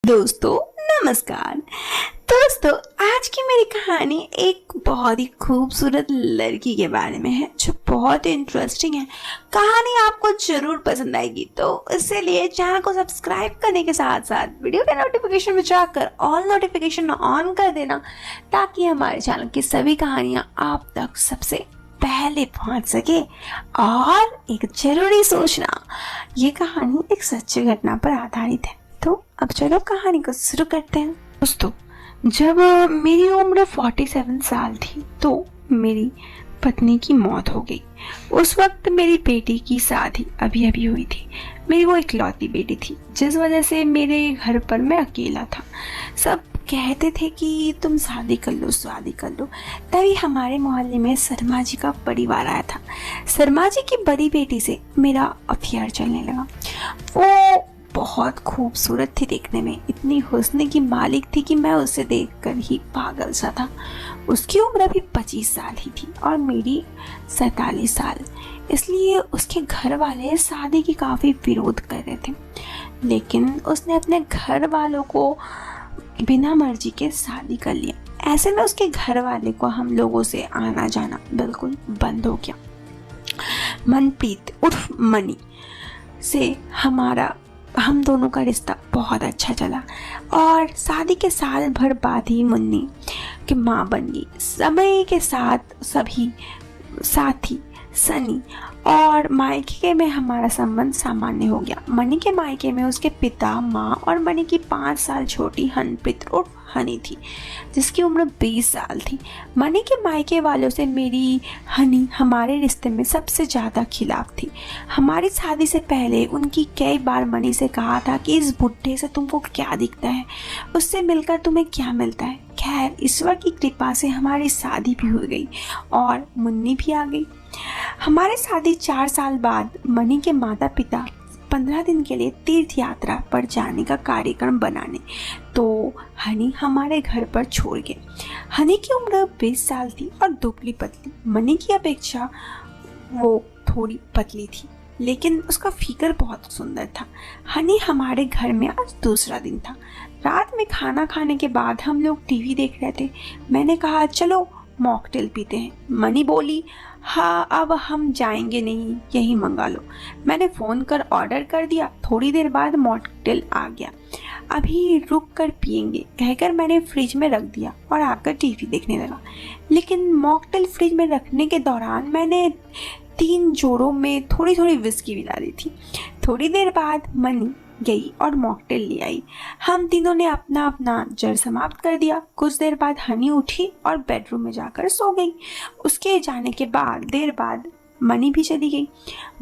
दोस्तों नमस्कार। दोस्तों आज की मेरी कहानी एक बहुत ही खूबसूरत लड़की के बारे में है जो बहुत इंटरेस्टिंग है। कहानी आपको जरूर पसंद आएगी, तो इसलिए चैनल को सब्सक्राइब करने के साथ साथ वीडियो के नोटिफिकेशन में जाकर ऑल नोटिफिकेशन ऑन कर देना, ताकि हमारे चैनल की सभी कहानियां आप तक सबसे पहले पहुंच सके। और एक जरूरी सूचना, ये कहानी एक सच्ची घटना पर आधारित है। तो अब चलो कहानी को शुरू करते हैं। दोस्तों जब मेरी उम्र 47 साल थी तो मेरी पत्नी की मौत हो गई। उस वक्त मेरी बेटी की शादी अभी अभी हुई थी। मेरी वो इकलौती बेटी थी, जिस वजह से मेरे घर पर मैं अकेला था। सब कहते थे कि तुम शादी कर लो। तभी हमारे मोहल्ले में शर्मा जी का परिवार आया था। शर्मा जी की बड़ी बेटी से मेरा अफेयर चलने लगा। वो बहुत खूबसूरत थी देखने में, इतनी हुस्न की मालिक थी कि मैं उसे देखकर ही पागल सा था। उसकी उम्र अभी 25 साल ही थी और मेरी 47 साल। इसलिए उसके घर वाले शादी की काफ़ी विरोध कर रहे थे, लेकिन उसने अपने घर वालों को बिना मर्जी के शादी कर लिया। ऐसे में उसके घर वाले को हम लोगों से आना जाना बिल्कुल बंद हो गया। मनप्रीत उर्फ मनी से हम दोनों का रिश्ता बहुत अच्छा चला और शादी के साल भर बाद ही मुन्नी की माँ बन गई। समय के साथ सभी साथी सनी और मायके में हमारा संबंध सामान्य हो गया। मनी के मायके में उसके पिता, माँ और मनी की 5 साल छोटी हनप्रीत उर्फ हनी थी, जिसकी उम्र 20 साल थी। मनी के मायके वालों से मेरी हनी हमारे रिश्ते में सबसे ज़्यादा खिलाफ थी। हमारी शादी से पहले उनकी कई बार मनी से कहा था कि इस बुढ़े से तुमको क्या दिखता है, उससे मिलकर तुम्हें क्या मिलता है। खैर ईश्वर की कृपा से हमारी शादी भी हो गई और मुन्नी भी आ गई। हमारी शादी 4 साल बाद मनी के माता पिता 15 दिन के लिए तीर्थ यात्रा पर जाने का कार्यक्रम बनाने तो हनी हमारे घर पर छोड़ गए। हनी की उम्र 20 साल थी और दुबली पतली। मनी की अपेक्षा वो थोड़ी पतली थी, लेकिन उसका फिगर बहुत सुंदर था। हनी हमारे घर में आज दूसरा दिन था। रात में खाना खाने के बाद हम लोग टीवी देख रहे थे। मैंने कहा चलो मॉकटेल पीते हैं। मनी बोली हाँ अब हम जाएंगे नहीं, यही मंगा लो। मैंने फ़ोन कर ऑर्डर कर दिया। थोड़ी देर बाद मॉकटेल आ गया। अभी रुक कर पियेंगे कहकर मैंने फ्रिज में रख दिया और आकर टीवी देखने लगा। लेकिन मॉकटेल फ्रिज में रखने के दौरान मैंने 3 जोड़ों में थोड़ी थोड़ी विस्की मिला दी थी। थोड़ी देर बाद मनी गई और मॉकटेल ले आई। हम तीनों ने अपना अपना जर समाप्त कर दिया। कुछ देर बाद हनी उठी और बेडरूम में जाकर सो गई। उसके जाने के बाद देर बाद मनी भी चली गई।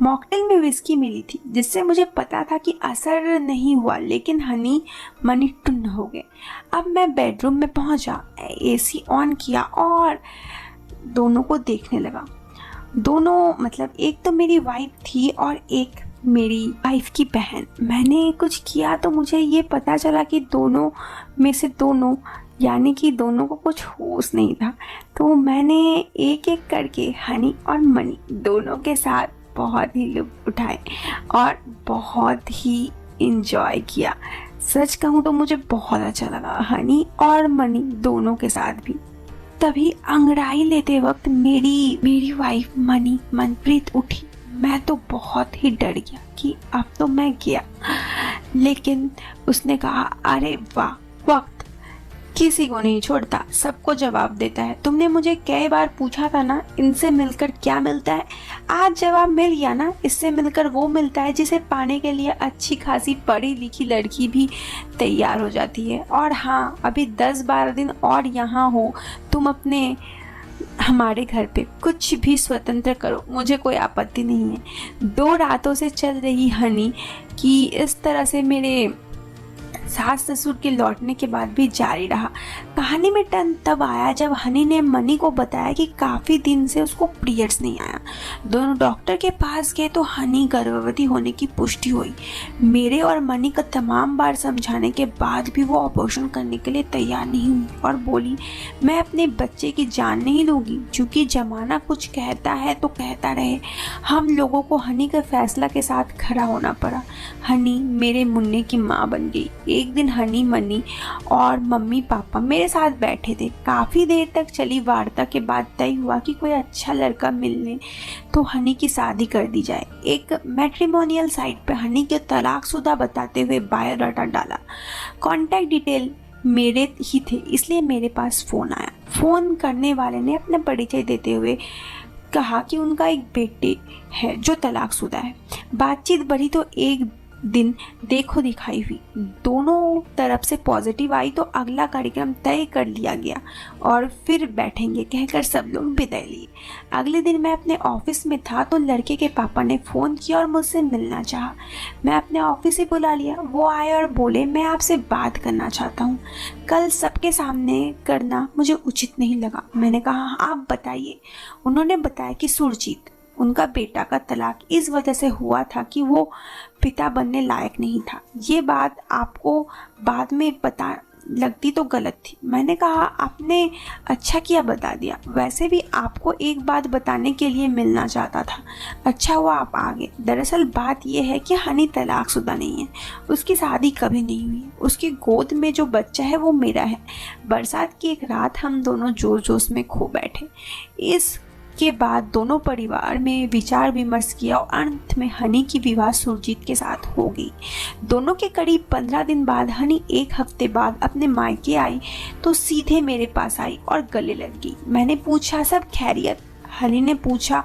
मॉकटेल में विस्की मिली थी, जिससे मुझे पता था कि असर नहीं हुआ, लेकिन हनी मनी टुन्न हो गए। अब मैं बेडरूम में पहुंचा, एसी ऑन किया और दोनों को देखने लगा। दोनों मतलब एक तो मेरी वाइफ थी और एक मेरी वाइफ की बहन। मैंने कुछ किया तो मुझे ये पता चला कि दोनों में से दोनों यानी कि दोनों को कुछ होश नहीं था। तो मैंने एक एक करके हनी और मनी दोनों के साथ बहुत ही लुत्फ उठाए और बहुत ही इंजॉय किया। सच कहूँ तो मुझे बहुत अच्छा लगा, हनी और मनी दोनों के साथ भी। तभी अंगड़ाई लेते वक्त मेरी वाइफ मनप्रीत उठी। मैं तो बहुत ही डर गया कि अब तो मैं गया, लेकिन उसने कहा अरे वाह, वक्त किसी को नहीं छोड़ता, सबको जवाब देता है। तुमने मुझे कई बार पूछा था ना इनसे मिलकर क्या मिलता है, आज जवाब मिल गया ना। इससे मिलकर वो मिलता है जिसे पाने के लिए अच्छी खासी पढ़ी लिखी लड़की भी तैयार हो जाती है। और हाँ, अभी 10-12 दिन और यहाँ हो तुम अपने हमारे घर पे, कुछ भी स्वतंत्र करो, मुझे कोई आपत्ति नहीं है। 2 रातों से चल रही हनी कि इस तरह से मेरे सास ससुर के लौटने के बाद भी जारी रहा। कहानी में टर्न तब आया जब हनी ने मनी को बताया कि काफ़ी दिन से उसको पीरियड्स नहीं आया। दोनों डॉक्टर के पास गए तो हनी गर्भवती होने की पुष्टि हुई। मेरे और मनी का तमाम बार समझाने के बाद भी वो ऑपरेशन करने के लिए तैयार नहीं हुई और बोली मैं अपने बच्चे की जान नहीं लूँगी, क्योंकि जमाना कुछ कहता है तो कहता रहे। हम लोगों को हनी के फैसला के साथ खड़ा होना पड़ा। हनी मेरे मुन्ने की माँ बन गई। एक दिन हनी मनी और मम्मी पापा मेरे साथ बैठे थे। काफ़ी देर तक चली वार्ता के बाद तय हुआ कि कोई अच्छा लड़का मिलने तो हनी की शादी कर दी जाए। एक मैट्रिमोनियल साइट पे हनी के तलाकशुदा बताते हुए बायोडाटा डाला। कॉन्टैक्ट डिटेल मेरे ही थे, इसलिए मेरे पास फ़ोन आया। फ़ोन करने वाले ने अपना परिचय देते हुए कहा कि उनका एक बेटे है जो तलाकशुदा है। बातचीत बढ़ी तो एक दिन देखो दिखाई हुई। दोनों तरफ से पॉजिटिव आई तो अगला कार्यक्रम तय कर लिया गया और फिर बैठेंगे कहकर सब लोग विदाई लिए। अगले दिन मैं अपने ऑफिस में था तो लड़के के पापा ने फ़ोन किया और मुझसे मिलना चाहा। मैं अपने ऑफिस से बुला लिया। वो आए और बोले मैं आपसे बात करना चाहता हूँ। कल सबके सामने करना मुझे उचित नहीं लगा। मैंने कहा आप बताइए। उन्होंने बताया कि सुरजीत, उनका बेटा का तलाक इस वजह से हुआ था कि वो पिता बनने लायक नहीं था। ये बात आपको बाद में पता लगती तो गलत थी। मैंने कहा आपने अच्छा किया बता दिया। वैसे भी आपको एक बात बताने के लिए मिलना चाहता था। अच्छा हुआ आप आ गए। दरअसल बात यह है कि हनी तलाकशुदा नहीं है। उसकी शादी कभी नहीं हुई। उसकी गोद में जो बच्चा है वो मेरा है। बरसात की एक रात हम दोनों जोर जोश में खो बैठे। इसके बाद दोनों परिवार में विचार विमर्श किया और अंत में हनी की विवाह सुरजीत के साथ हो गई। दोनों के करीब 15 दिन बाद हनी एक हफ्ते बाद अपने मायके आई तो सीधे मेरे पास आई और गले लग गई। मैंने पूछा सब खैरियत? हनी ने पूछा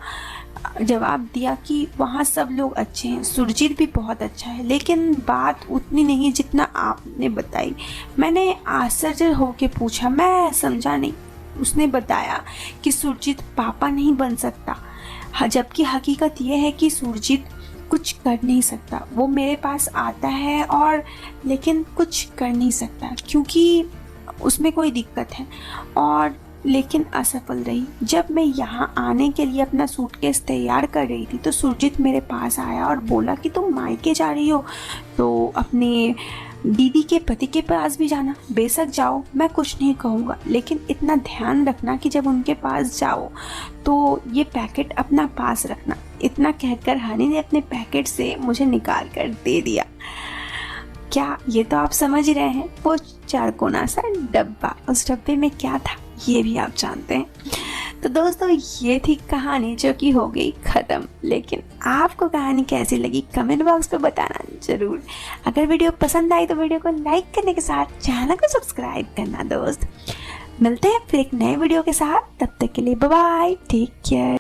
जवाब दिया कि वहाँ सब लोग अच्छे हैं, सुरजीत भी बहुत अच्छा है, लेकिन बात उतनी नहीं जितना आपने बताई। मैंने आश्चर्य होकर पूछा मैं समझा नहीं। उसने बताया कि सुरजीत पापा नहीं बन सकता, जबकि हकीकत यह है कि सुरजीत कुछ कर नहीं सकता। वो मेरे पास आता है और लेकिन कुछ कर नहीं सकता क्योंकि उसमें कोई दिक्कत है और लेकिन असफल रही। जब मैं यहाँ आने के लिए अपना सूटकेस तैयार कर रही थी तो सुरजीत मेरे पास आया और बोला कि तुम मायके जा रही हो तो अपने दीदी के पति के पास भी जाना। बेशक जाओ, मैं कुछ नहीं कहूँगा, लेकिन इतना ध्यान रखना कि जब उनके पास जाओ तो ये पैकेट अपना पास रखना। इतना कहकर हनी ने अपने पैकेट से मुझे निकाल कर दे दिया। क्या ये तो आप समझ ही रहे हैं, वो चारकोना सा डब्बा। उस डब्बे में क्या था ये भी आप जानते हैं। तो दोस्तों ये थी कहानी जो कि हो गई ख़त्म। लेकिन आपको कहानी कैसी लगी कमेंट बॉक्स में बताना ज़रूर। अगर वीडियो पसंद आई तो वीडियो को लाइक करने के साथ चैनल को सब्सक्राइब करना। दोस्त मिलते हैं फिर एक नए वीडियो के साथ, तब तक के लिए बाय बाय, टेक केयर।